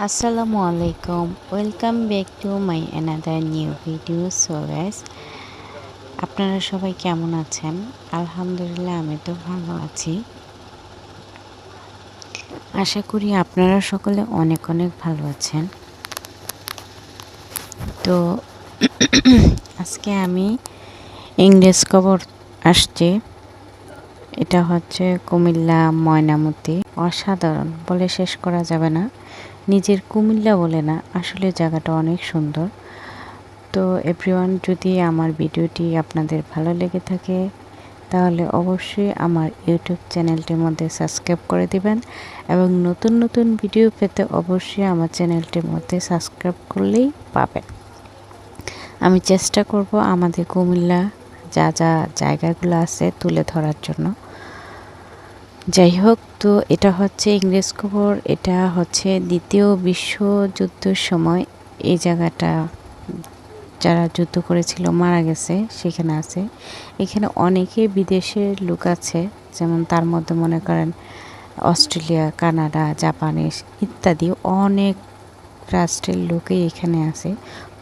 আসসালামু আলাইকুম, welcome back to my another new video. So guys, আপনারা সবাই কেমন আছেন? আলহামদুলিল্লাহ, আমি তো ভালো আছি। আশা করি আপনারা সকলে অনেক অনেক ভালো আছেন। তো আজকে আমি ইংরেজ খবর আসছে। এটা হচ্ছে কুমিল্লা ময়নামতি। অসাধারণ, বলে শেষ করা যাবে না। নিজের কুমিল্লা বলে না, আসলে জায়গাটা অনেক সুন্দর। তো এভরিওয়ান, যদি আমার ভিডিওটি আপনাদের ভালো লেগে থাকে তাহলে অবশ্যই আমার ইউটিউব চ্যানেলটির মধ্যে সাবস্ক্রাইব করে দিবেন এবং নতুন নতুন ভিডিও পেতে অবশ্যই আমার চ্যানেলটির মধ্যে সাবস্ক্রাইব করলেই পাবেন। আমি চেষ্টা করব আমাদের কুমিল্লা যা যা জায়গাগুলো আছে তুলে ধরার জন্য। যাই হোক, তো এটা হচ্ছে ইংরেজ খবর। এটা হচ্ছে দ্বিতীয় বিশ্বযুদ্ধের সময় এই জায়গাটা যারা যুদ্ধ করেছিল মারা গেছে সেখানে আছে। এখানে অনেকে বিদেশের লোক আছে, যেমন তার মধ্যে মনে করেন অস্ট্রেলিয়া, কানাডা, জাপানিজ ইত্যাদি অনেক রাষ্ট্রের লোকই এখানে আছে।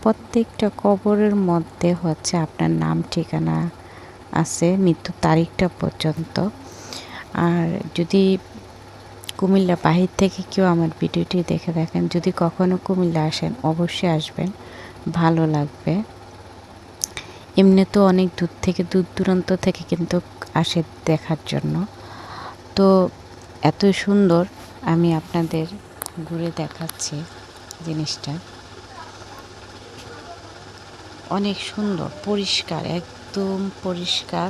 প্রত্যেকটা কবরের মধ্যে হচ্ছে আপনার নাম ঠিকানা আছে, মৃত্যু তারিখটা পর্যন্ত। আর যদি কুমিল্লা বাহির থেকে কেউ আমার ভিডিওটি দেখে দেখেন, যদি কখনো কুমিল্লা আসেন অবশ্যই আসবেন, ভালো লাগবে। এমনি তো অনেক দূর দূরান্ত থেকে কিন্তু আসে দেখার জন্য। তো এত সুন্দর, আমি আপনাদের ঘুরে দেখাচ্ছি জিনিসটা। অনেক সুন্দর, পরিষ্কার, একদম পরিষ্কার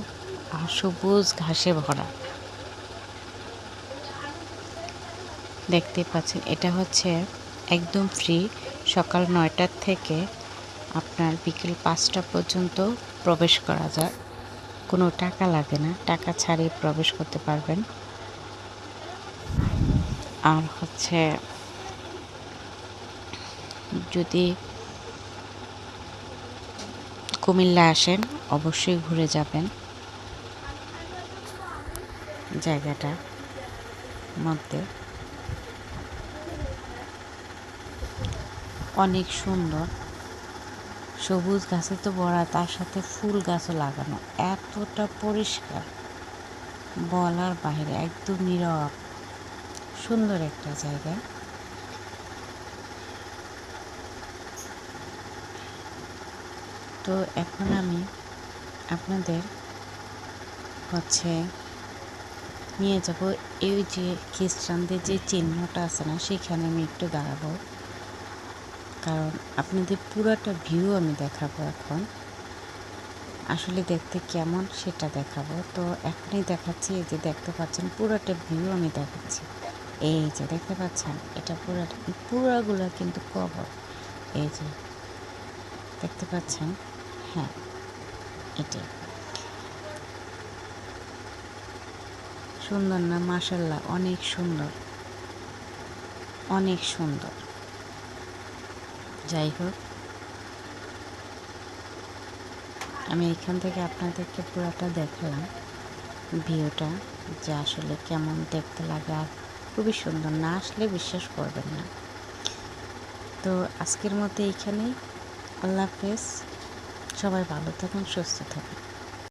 আর সবুজ ঘাসে ভরা। দেখতে পাচ্ছেন, এটা হচ্ছে একদম ফ্রি। সকাল 9টার থেকে আপনার বিকেল 5টা পর্যন্ত প্রবেশ করা যায়। কোনো টাকা লাগে না, টাকা ছাড়িয়ে প্রবেশ করতে পারবেন। আর হচ্ছে যদি কুমিল্লা আসেন অবশ্যই ঘুরে যাবেন জায়গাটার মধ্যে। অনেক সুন্দর, সবুজ গাছে তো ভরা, তার সাথে ফুল গাছও লাগানো। এতটা পরিষ্কার বলার বাইরে, একদম নীরব সুন্দর একটা জায়গা। তো এখন আমি আপনাদের হচ্ছে নিয়ে যাব এই যে খ্রিস্টানদের যে চিহ্নটা আছে না, সেখানে আমি একটু দাঁড়াবো, কারণ আপনাদের পুরোটা ভিউ আমি দেখাবো। এখন আসলে দেখতে কেমন সেটা দেখাবো। তো এখনই দেখাচ্ছি, এই যে দেখতে পাচ্ছেন পুরোটা ভিউ আমি দেখাচ্ছি। এই যে দেখতে পাচ্ছেন, এটা পুরাগুলো কিন্তু কবর। এই যে দেখতে পাচ্ছেন, হ্যাঁ এটাই। সুন্দর না? মাশাআল্লাহ, অনেক সুন্দর, অনেক সুন্দর। যাই হোক, আমি এখান থেকে আপনাদেরকে পুরোটা দেখালাম ভিউটা, যে আসলে কেমন দেখতে লাগে। আর খুবই সুন্দর, না আসলে বিশ্বাস করবেন না। তো আজকের মতো এইখানেই। আল্লাহ হাফেজ, সবাই ভালো থাকুন, সুস্থ থাকুন।